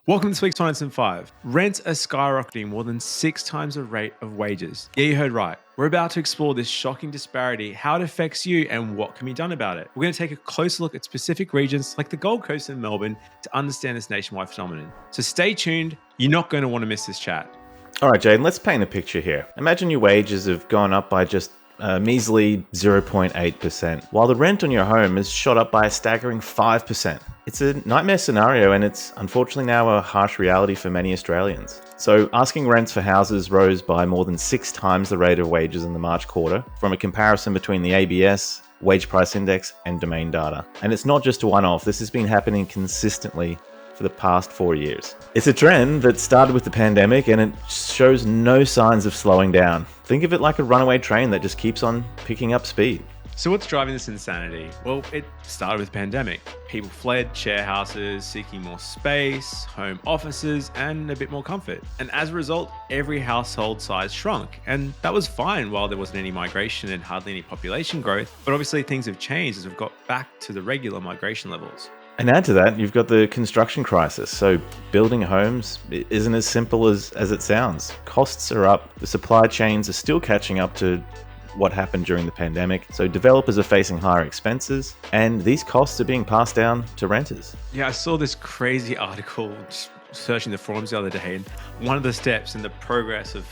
Welcome to this week's Finance in 5. Rents are skyrocketing more than 6 times the rate of wages. Yeah, you heard right. We're about to explore this shocking disparity, how it affects you, and what can be done about it. We're going to take a closer look at specific regions like the Gold Coast and Melbourne to understand this nationwide phenomenon. So stay tuned. You're not going to want to miss this chat. All right, Jayden, let's paint a picture here. Imagine your wages have gone up by just a measly 0.8%, while the rent on your home has shot up by a staggering 5%. It's a nightmare scenario, and it's unfortunately now a harsh reality for many Australians. So asking rents for houses rose by more than 6 times the rate of wages in the March quarter, from a comparison between the ABS, Wage Price Index, and Domain data. And it's not just a one-off, this has been happening consistently for the past 4 years. It's a trend that started with the pandemic, and it shows no signs of slowing down. Think of it like a runaway train that just keeps on picking up speed. So what's driving this insanity? Well, it started with the pandemic. People fled share houses, seeking more space, home offices, and a bit more comfort. And as a result, every household size shrunk. And that was fine while there wasn't any migration and hardly any population growth. But obviously things have changed as we've got back to the regular migration levels. And add to that, you've got the construction crisis. So building homes isn't as simple as it sounds. Costs are up. The supply chains are still catching up to what happened during the pandemic. So developers are facing higher expenses, and these costs are being passed down to renters. Yeah, I saw this crazy article searching the forums the other day, and one of the steps in the progress of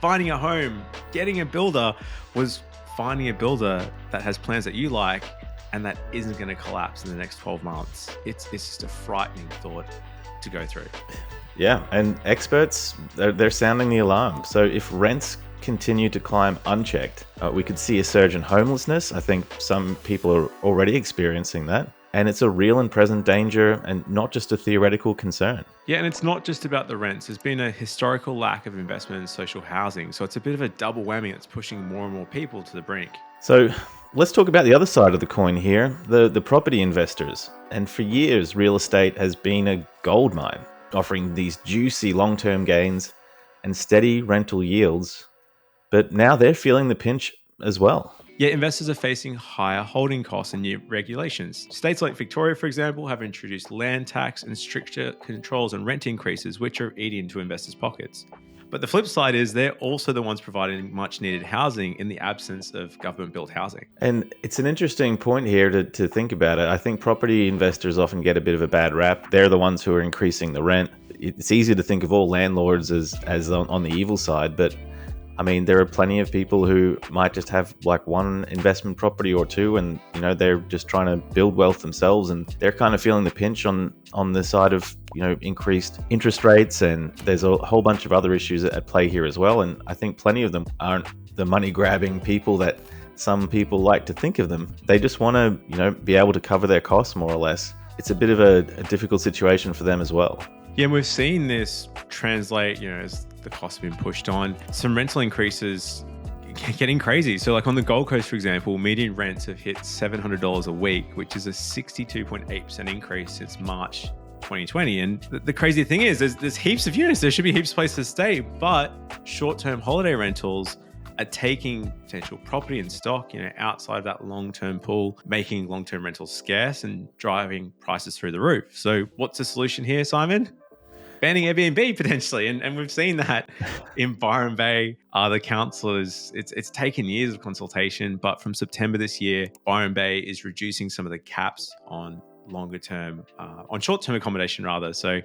finding a home, getting a builder, was finding a builder that has plans that you like and that isn't going to collapse in the next 12 months. It's just a frightening thought to go through. Yeah, and experts, they're sounding the alarm. So if rents continue to climb unchecked, we could see a surge in homelessness. I think some people are already experiencing that. And it's a real and present danger and not just a theoretical concern. Yeah, and it's not just about the rents. There's been a historical lack of investment in social housing. So it's a bit of a double whammy that's pushing more and more people to the brink. So let's talk about the other side of the coin here, the property investors. And for years, real estate has been a gold mine, offering these juicy long-term gains and steady rental yields. But now they're feeling the pinch as well. Yeah, investors are facing higher holding costs and new regulations. States like Victoria, for example, have introduced land tax and stricter controls on rent increases, which are eating into investors' pockets. But the flip side is they're also the ones providing much needed housing in the absence of government-built housing. And it's an interesting point here to think about it. I think property investors often get a bit of a bad rap. They're the ones who are increasing the rent. It's easy to think of all landlords as on the evil side, but I mean, there are plenty of people who might just have like one investment property or two, and they're just trying to build wealth themselves, and they're kind of feeling the pinch on the side of increased interest rates, and there's a whole bunch of other issues at play here as well. And I think plenty of them aren't the money grabbing people that some people like to think of them. They just want to be able to cover their costs more or less. It's a bit of a difficult situation for them as well. Yeah, and we've seen this translate, as the costs have been pushed on. Some rental increases getting crazy. So like on the Gold Coast, for example, median rents have hit $700 a week, which is a 62.8% increase since March 2020. And the crazy thing is there's heaps of units. There should be heaps of places to stay, but short-term holiday rentals are taking potential property and stock, outside of that long-term pool, making long-term rentals scarce and driving prices through the roof. So what's the solution here, Simon? Banning Airbnb potentially, and we've seen that in Byron Bay. The council it's taken years of consultation, but from September this year, Byron Bay is reducing some of the caps on short-term accommodation rather. So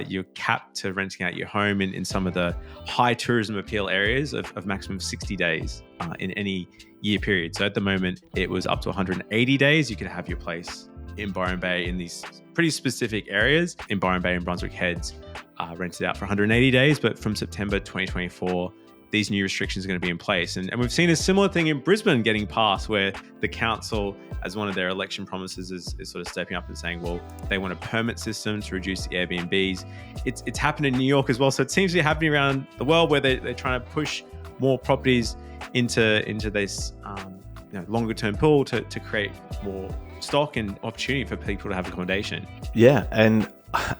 you're capped to renting out your home in some of the high tourism appeal areas of maximum 60 days in any year period. So at the moment, it was up to 180 days. You could have your place in Byron Bay in these pretty specific areas. In Byron Bay and Brunswick Heads, rented out for 180 days. But from September 2024, these new restrictions are going to be in place. And we've seen a similar thing in Brisbane getting passed, where the council, as one of their election promises, is sort of stepping up and saying, well, they want a permit system to reduce the Airbnbs. It's happened in New York as well. So it seems to be happening around the world, where they're trying to push more properties into this longer term pool to create more stock and opportunity for people to have accommodation. Yeah, and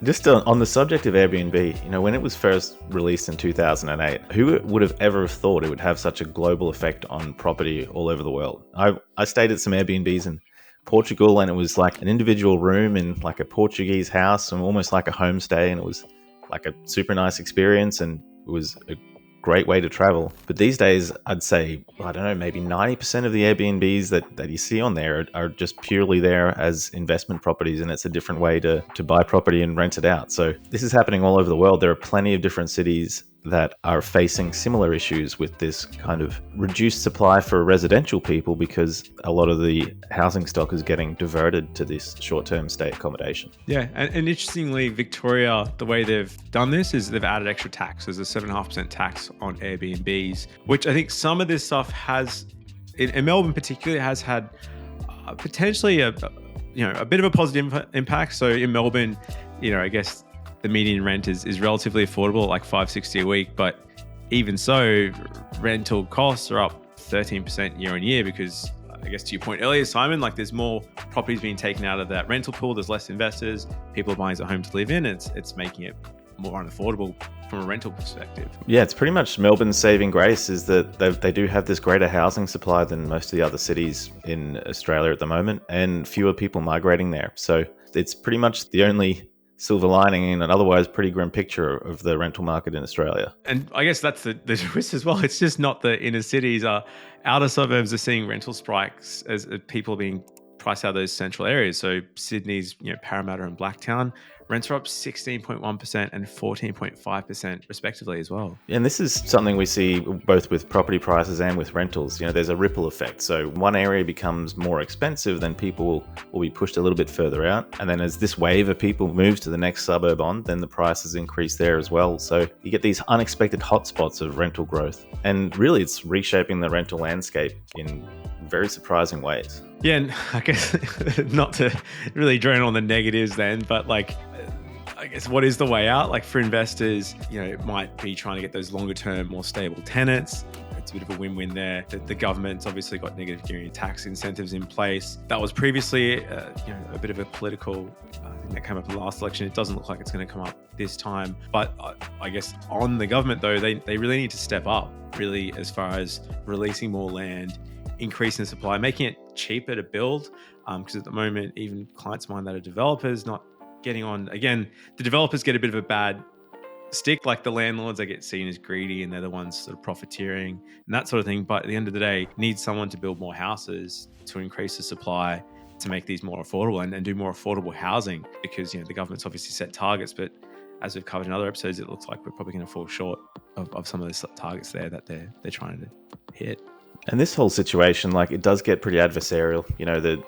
just on the subject of Airbnb, when it was first released in 2008, who would have ever thought it would have such a global effect on property all over the world? I stayed at some Airbnbs in Portugal, and it was like an individual room in like a Portuguese house and almost like a homestay, and it was like a super nice experience, and it was a great way to travel. But these days, I'd say, I don't know, maybe 90% of the Airbnbs that you see on there are just purely there as investment properties, and it's a different way to buy property and rent it out. So this is happening all over the world. There are plenty of different cities that are facing similar issues with this kind of reduced supply for residential people, because a lot of the housing stock is getting diverted to this short-term stay accommodation. Yeah, and interestingly, Victoria, the way they've done this is they've added extra tax. There's a 7.5% tax on Airbnbs, which I think some of this stuff has, in Melbourne particularly, has had potentially a bit of a positive impact. So in Melbourne, I guess the median rent is relatively affordable, like $560 a week. But even so, rental costs are up 13% year on year because, I guess to your point earlier, Simon, like there's more properties being taken out of that rental pool. There's less investors. People are buying a home to live in. It's making it more unaffordable from a rental perspective. Yeah, it's pretty much Melbourne's saving grace is that they do have this greater housing supply than most of the other cities in Australia at the moment, and fewer people migrating there. So it's pretty much the only silver lining in an otherwise pretty grim picture of the rental market in Australia. And I guess that's the twist as well. It's just not the inner cities. Outer suburbs are seeing rental spikes as people are being priced out of those central areas. So Sydney's, Parramatta and Blacktown, rents are up 16.1% and 14.5% respectively as well. And this is something we see both with property prices and with rentals. There's a ripple effect. So one area becomes more expensive, then people will be pushed a little bit further out. And then as this wave of people moves to the next suburb on, then the prices increase there as well. So you get these unexpected hotspots of rental growth. And really it's reshaping the rental landscape in very surprising ways. Yeah, and I guess not to really drone on the negatives then, but I guess what is the way out? Like for investors, it might be trying to get those longer term, more stable tenants. It's a bit of a win-win there. The government's obviously got negative gearing tax incentives in place. That was previously a bit of a political thing that came up in the last election. It doesn't look like it's going to come up this time. But I guess on the government though, they really need to step up really as far as releasing more land, increasing the supply, making it cheaper to build. Because at the moment, even clients of mine that are developers not getting on. Again, the developers get a bit of a bad stick, like the landlords, they get seen as greedy and they're the ones sort of profiteering and that sort of thing. But at the end of the day, need someone to build more houses to increase the supply to make these more affordable and do more affordable housing, because the government's obviously set targets, but as we've covered in other episodes, it looks like we're probably going to fall short of some of those targets there that they're trying to hit. And this whole situation, it does get pretty adversarial.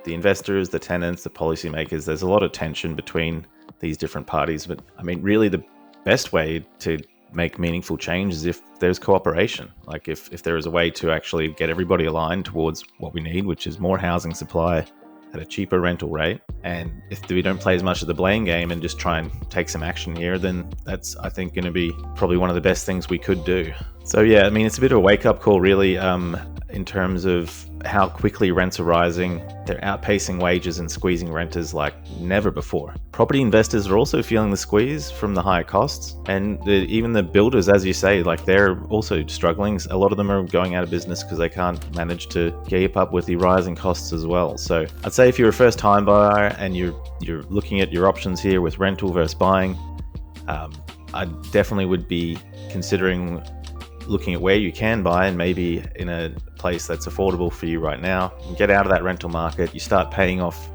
The investors, the tenants, the policymakers, there's a lot of tension between these different parties. But I mean, really the best way to make meaningful change is if there's cooperation. Like if there is a way to actually get everybody aligned towards what we need, which is more housing supply at a cheaper rental rate. And if we don't play as much of the blame game and just try and take some action here, then that's, I think, going to be probably one of the best things we could do. So yeah, I mean, it's a bit of a wake-up call really in terms of how quickly rents are rising. They're outpacing wages and squeezing renters like never before. Property investors are also feeling the squeeze from the higher costs. And even the builders, as you say, they're also struggling. A lot of them are going out of business because they can't manage to keep up with the rising costs as well. So I'd say if you're a first-time buyer and you're looking at your options here with rental versus buying, I definitely would be considering looking at where you can buy and maybe in a place that's affordable for you right now. You get out of that rental market, you start paying off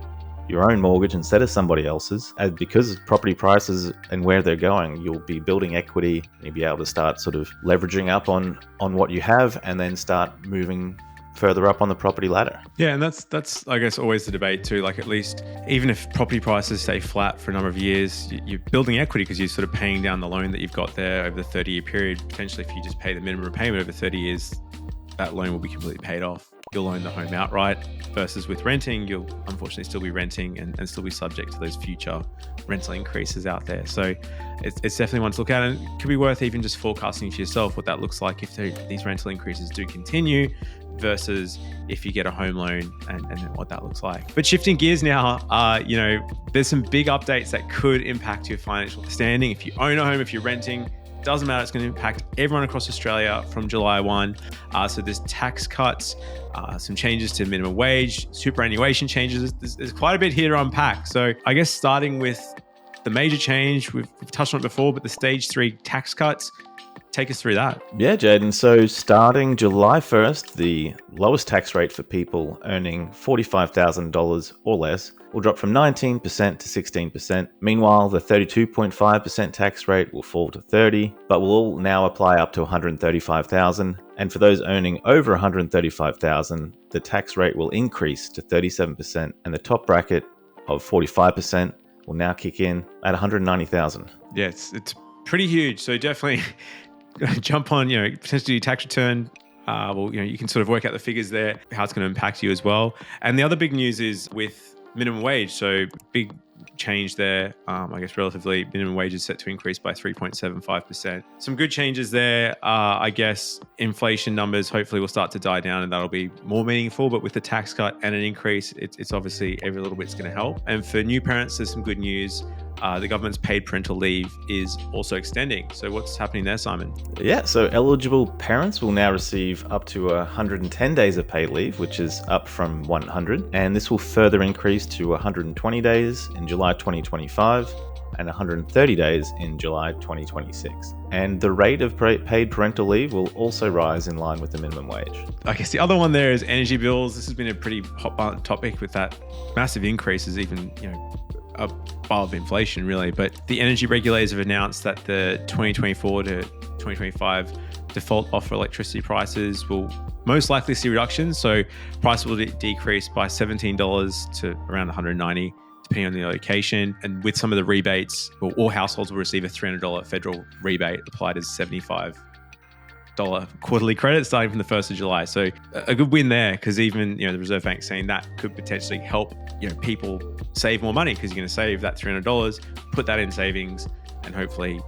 your own mortgage instead of somebody else's. And because of property prices and where they're going, you'll be building equity. You'll be able to start sort of leveraging up on what you have and then start moving further up on the property ladder. Yeah, and that's I guess always the debate too. At least even if property prices stay flat for a number of years, you're building equity because you're sort of paying down the loan that you've got there over the 30-year period. Potentially, if you just pay the minimum repayment over 30 years, that loan will be completely paid off. You'll own the home outright, versus with renting, you'll unfortunately still be renting and still be subject to those future rental increases out there. So it's definitely one to look at, and it could be worth even just forecasting for yourself what that looks like if these rental increases do continue, versus if you get a home loan and what that looks like. But shifting gears now, there's some big updates that could impact your financial standing. If you own a home, if you're renting, Doesn't matter. It's going to impact everyone across Australia from July 1. So there's tax cuts, some changes to minimum wage, superannuation changes. There's quite a bit here to unpack. So I guess starting with the major change, we've touched on it before, but the stage 3 tax cuts. Take us through that. Yeah, Jayden. So starting July 1st, the lowest tax rate for people earning $45,000 or less will drop from 19% to 16%. Meanwhile, the 32.5% tax rate will fall to 30%, but will all now apply up to $135,000. And for those earning over $135,000, the tax rate will increase to 37%, and the top bracket of 45% will now kick in at $190,000. Yeah, it's pretty huge. So definitely jump on, potentially your tax return. You can sort of work out the figures there, how it's going to impact you as well. And the other big news is with minimum wage. So big change there. I guess relatively, minimum wage is set to increase by 3.75%. Some good changes there. I guess inflation numbers hopefully will start to die down and that'll be more meaningful. But with the tax cut and an increase, it's obviously every little bit's going to help. And for new parents, there's some good news. The government's paid parental leave is also extending. So what's happening there, Simon? Yeah, so eligible parents will now receive up to 110 days of paid leave, which is up from 100. And this will further increase to 120 days in July 2025 and 130 days in July 2026. And the rate of paid parental leave will also rise in line with the minimum wage. I guess the other one there is energy bills. This has been a pretty hot button topic with that massive increases, even, above inflation really. But the energy regulators have announced that the 2024 to 2025 default offer electricity prices will most likely see reductions. So price will decrease by $17 to around $190, depending on the location. And with some of the rebates, all households will receive a $300 federal rebate applied as $75 quarterly credit starting from the 1st of July. So a good win there, because even the Reserve Bank saying that could potentially help people save more money, because you're going to save that $300, put that in savings, and hopefully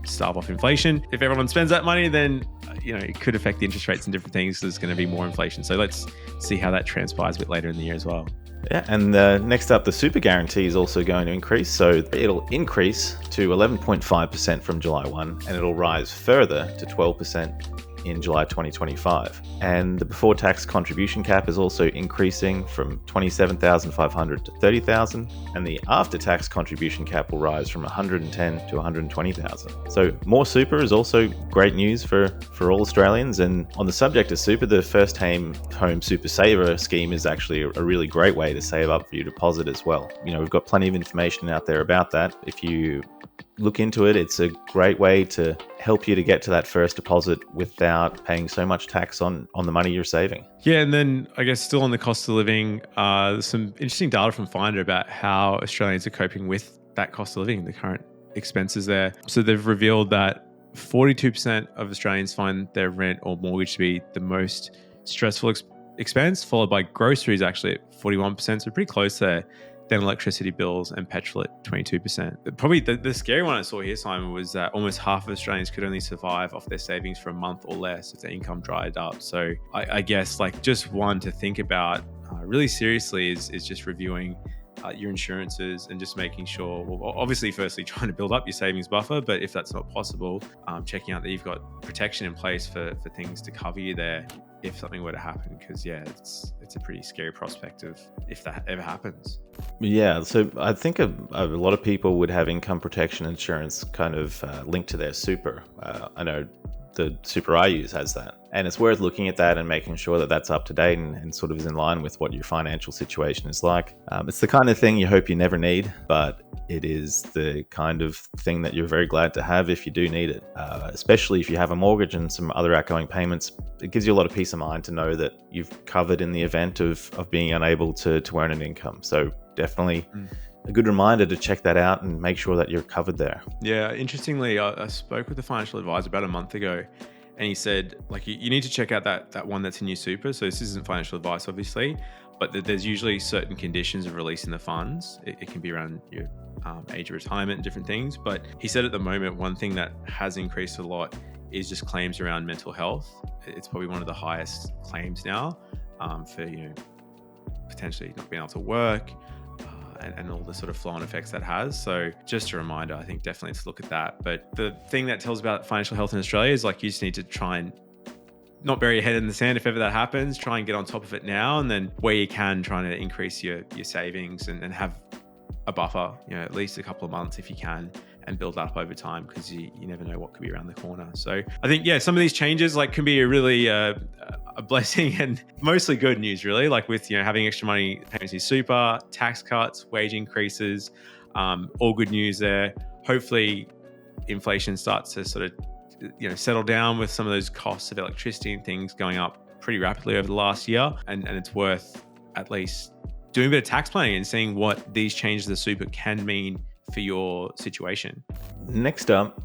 starve off inflation. If everyone spends that money, then it could affect the interest rates and different things. There's going to be more inflation. So let's see how that transpires a bit later in the year as well. Yeah, and next up, the super guarantee is also going to increase. So it'll increase to 11.5% from July 1, and it'll rise further to 12% in July 2025. And the before tax contribution cap is also increasing from $27,500 to $30,000, and the after tax contribution cap will rise from $110,000 to $120,000. So more super is also great news for all Australians. And on the subject of super, the First Home Super Saver scheme is actually a really great way to save up for your deposit as well. We've got plenty of information out there about that. If you look into it, it's a great way to help you to get to that first deposit without paying so much tax on the money you're saving. Yeah, and then I guess still on the cost of living, there's some interesting data from Finder about how Australians are coping with that cost of living, the current expenses there. So they've revealed that 42% of Australians find their rent or mortgage to be the most stressful expense, followed by groceries actually at 41%, so pretty close there. Then electricity bills and petrol at 22%. Probably the scary one I saw here, Simon, was that almost half of Australians could only survive off their savings for a month or less if their income dried up. So I guess just one to think about really seriously is just reviewing your insurances and just making sure, well, obviously, firstly, trying to build up your savings buffer, but if that's not possible, checking out that you've got protection in place for things to cover you there if something were to happen, because it's a pretty scary prospect of if that ever happens. Yeah, so I think a lot of people would have income protection insurance kind of linked to their super. I know the super I use has that. And it's worth looking at that and making sure that that's up to date and sort of is in line with what your financial situation is like. It's the kind of thing you hope you never need, but it is the kind of thing that you're very glad to have if you do need it. Especially if you have a mortgage and some other outgoing payments, it gives you a lot of peace of mind to know that you've covered in the event of being unable to earn an income. So definitely a good reminder to check that out and make sure that you're covered there. Yeah, interestingly, I spoke with a financial advisor about a month ago, and he said, you need to check out that one that's in your super. So this isn't financial advice, obviously, but there's usually certain conditions of releasing the funds. It can be around your age of retirement and different things. But he said at the moment, one thing that has increased a lot is just claims around mental health. It's probably one of the highest claims now for potentially not being able to work, and all the sort of flow-on effects that has. So just a reminder, I think definitely to look at that. But the thing that tells about financial health in Australia is like you just need to try and not bury your head in the sand if ever that happens. Try and get on top of it now, and then where you can, trying to increase your savings and have a buffer, at least a couple of months if you can, and build that up over time, because you never know what could be around the corner. So I think, some of these changes can be a really a blessing and mostly good news, really, like with, having extra money paying to super, tax cuts, wage increases, all good news there. Hopefully inflation starts to sort of, settle down with some of those costs of electricity and things going up pretty rapidly over the last year. And it's worth at least doing a bit of tax planning and seeing what these changes to the super can mean for your situation. Next up,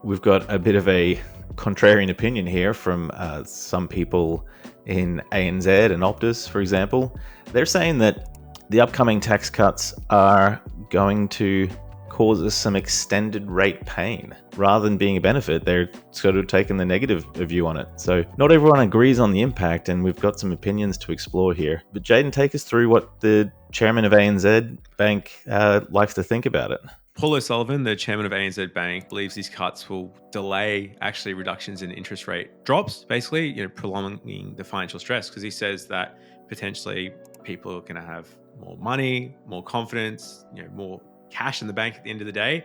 we've got a bit of a contrarian opinion here from some people in ANZ and Optus, for example. They're saying that the upcoming tax cuts are going to cause us some extended rate pain. Rather than being a benefit, they're sort of taking the negative view on it. So not everyone agrees on the impact, and we've got some opinions to explore here. But Jayden, take us through what the chairman of ANZ Bank likes to think about it. Paul O'Sullivan, the chairman of ANZ Bank, believes these cuts will delay actually reductions in interest rate drops, basically, prolonging the financial stress, because he says that potentially people are going to have more money, more confidence, more cash in the bank at the end of the day.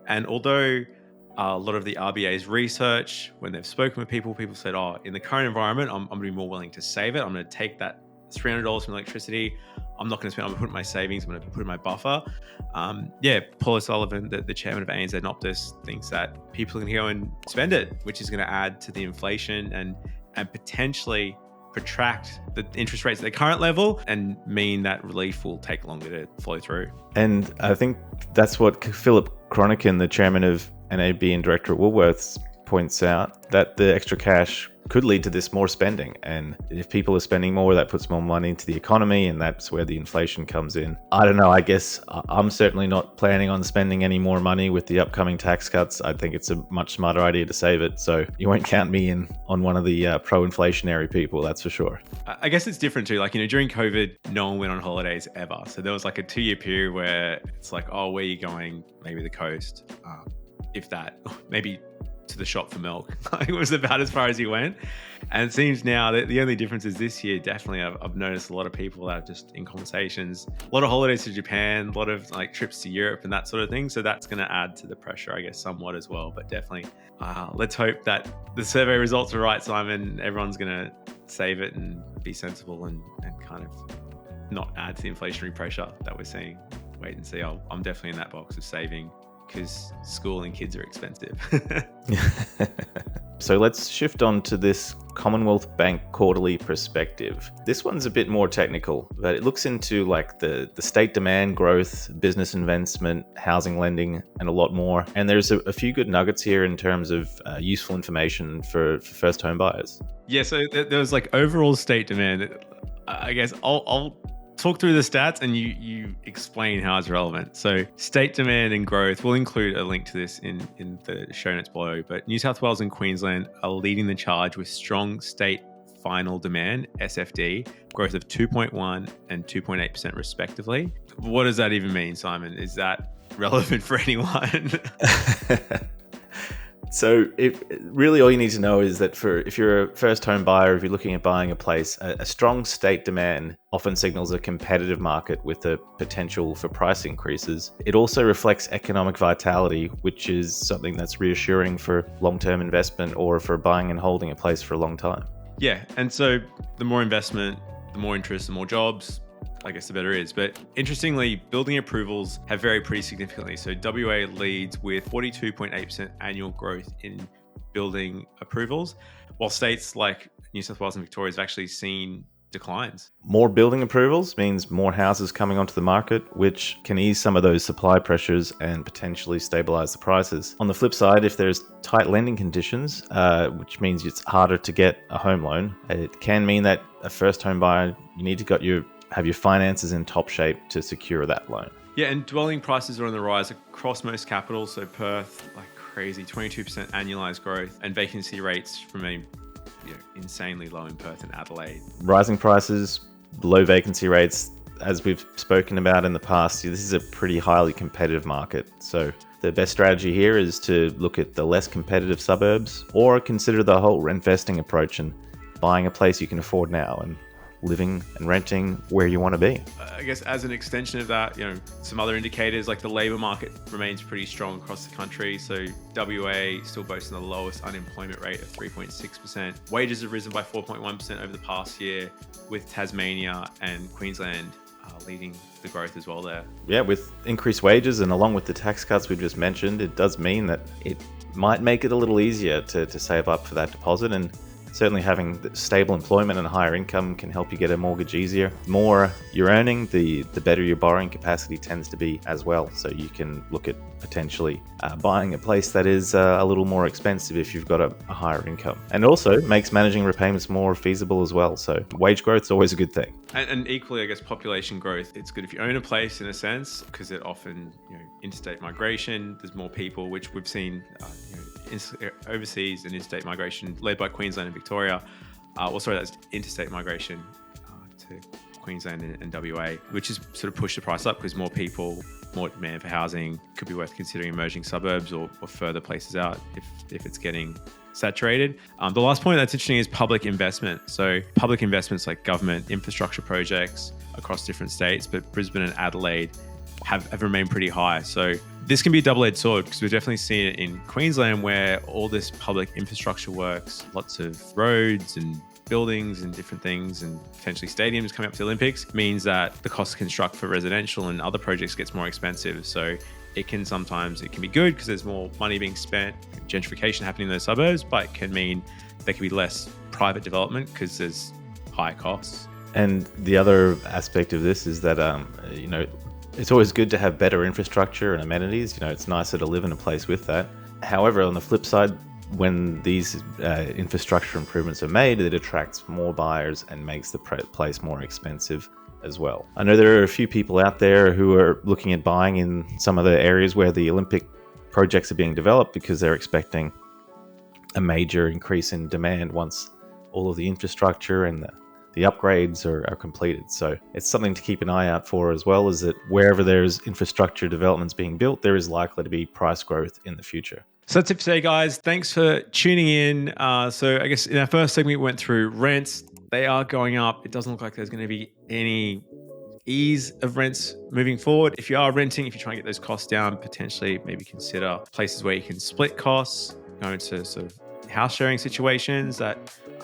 And although a lot of the RBA's research, when they've spoken with people said, in the current environment, I'm going to be more willing to save it. I'm going to take that $300 from electricity. I'm not going to spend, I'm going to put it in my savings. I'm going to put it in my buffer. Paul O'Sullivan, the chairman of ANZ and Optus, thinks that people are going to go and spend it, which is going to add to the inflation and potentially protract the interest rates at their current level and mean that relief will take longer to flow through. And I think that's what Philip Cronican, the chairman of NAB and director at Woolworths, points out, that the extra cash could lead to this more spending. And if people are spending more, that puts more money into the economy, and that's where the inflation comes in. I don't know, I guess I'm certainly not planning on spending any more money with the upcoming tax cuts. I think it's a much smarter idea to save it. So you won't count me in on one of the pro-inflationary people, that's for sure. I guess it's different too. During COVID, no one went on holidays ever. So there was a 2-year period where it's where are you going? Maybe the coast, if that, maybe to the shop for milk. It was about as far as he went. And it seems now that the only difference is this year, definitely I've noticed a lot of people that are just in conversations, a lot of holidays to Japan, a lot of trips to Europe and that sort of thing. So that's going to add to the pressure, I guess, somewhat as well. But definitely, let's hope that the survey results are right, Simon. Everyone's going to save it and be sensible and kind of not add to the inflationary pressure that we're seeing. Wait and see. I'm definitely in that box of saving, because school and kids are expensive. So let's shift on to this Commonwealth Bank quarterly perspective. This one's a bit more technical, but it looks into the state demand growth, business investment, housing lending, and a lot more. And there's a few good nuggets here in terms of useful information for first home buyers. Yeah, so there was overall state demand. I guess I'll talk through the stats and you explain how it's relevant. So state demand and growth, we'll include a link to this in the show notes below, but New South Wales and Queensland are leading the charge with strong state final demand, SFD, growth of 2.1 and 2.8% respectively. What does that even mean, Simon? Is that relevant for anyone? So really all you need to know is that if you're a first home buyer, if you're looking at buying a place, a strong state demand often signals a competitive market with the potential for price increases. It also reflects economic vitality, which is something that's reassuring for long-term investment or for buying and holding a place for a long time. Yeah, and so the more investment, the more interest, the more jobs, I guess the better it is. But interestingly, building approvals have varied pretty significantly. So WA leads with 42.8% annual growth in building approvals, while states like New South Wales and Victoria have actually seen declines. More building approvals means more houses coming onto the market, which can ease some of those supply pressures and potentially stabilize the prices. On the flip side, if there's tight lending conditions, which means it's harder to get a home loan, it can mean that a first home buyer, you need to have your finances in top shape to secure that loan. Yeah, and dwelling prices are on the rise across most capitals. So Perth, crazy, 22% annualized growth, and vacancy rates remain insanely low in Perth and Adelaide. Rising prices, low vacancy rates, as we've spoken about in the past, this is a pretty highly competitive market. So the best strategy here is to look at the less competitive suburbs, or consider the whole investing approach and buying a place you can afford now and living and renting where you want to be. I guess as an extension of that, some other indicators like the labor market remains pretty strong across the country. So WA still boasting the lowest unemployment rate of 3.6%. Wages have risen by 4.1% over the past year, with Tasmania and Queensland leading the growth as well there. Yeah, with increased wages and along with the tax cuts we just mentioned, it does mean that it might make it a little easier to save up for that deposit, and certainly having stable employment and higher income can help you get a mortgage easier. The more you're earning, the better your borrowing capacity tends to be as well. So you can look at potentially buying a place that is a little more expensive if you've got a higher income. And also makes managing repayments more feasible as well. So wage growth is always a good thing. And equally, I guess, population growth, it's good if you own a place in a sense, because it often, interstate migration, there's more people, which we've seen, overseas and interstate migration led by Queensland and Victoria. That's interstate migration to Queensland and WA, which has sort of pushed the price up because more people, more demand for housing. Could be worth considering emerging suburbs or further places out if it's getting saturated. The last point that's interesting is public investment. So public investments like government infrastructure projects across different states, but Brisbane and Adelaide have remained pretty high. So this can be a double-edged sword, because we've definitely seen it in Queensland where all this public infrastructure works, lots of roads and buildings and different things, and potentially stadiums coming up to the Olympics, means that the cost to construct for residential and other projects gets more expensive. So it can be good because there's more money being spent, gentrification happening in those suburbs, but it can mean there can be less private development because there's high costs. And the other aspect of this is that, it's always good to have better infrastructure and amenities. It's nicer to live in a place with that. However, on the flip side, when these infrastructure improvements are made, it attracts more buyers and makes the place more expensive as well. I know there are a few people out there who are looking at buying in some of the areas where the Olympic projects are being developed, because they're expecting a major increase in demand once all of the infrastructure and the upgrades are completed. So it's something to keep an eye out for, as well as that wherever there's infrastructure developments being built, there is likely to be price growth in the future. So that's it for today, guys. Thanks for tuning in. So I guess in our first segment, we went through rents. They are going up. It doesn't look like there's going to be any ease of rents moving forward. If you are renting, if you're trying to get those costs down, potentially maybe consider places where you can split costs, go into sort of house sharing situations that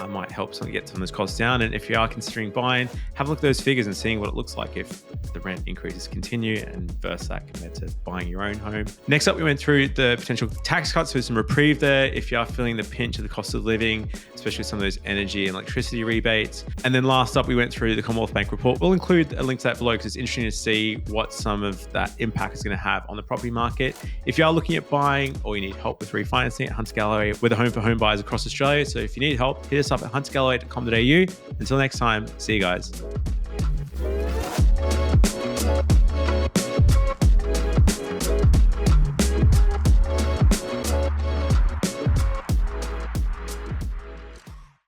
might help get some of those costs down. And if you are considering buying, have a look at those figures and seeing what it looks like if the rent increases continue, and versus that compared to buying your own home. Next up, we went through the potential tax cuts, so some reprieve there if you are feeling the pinch of the cost of living, especially some of those energy and electricity rebates. And then last up, we went through the Commonwealth Bank report. We'll include a link to that below because it's interesting to see what some of that impact is going to have on the property market. If you are looking at buying or you need help with refinancing, at Hunter Galloway, we're the home for home buyers across Australia. So if you need help, hit us up at huntergalloway.com.au. Until next time, see you guys.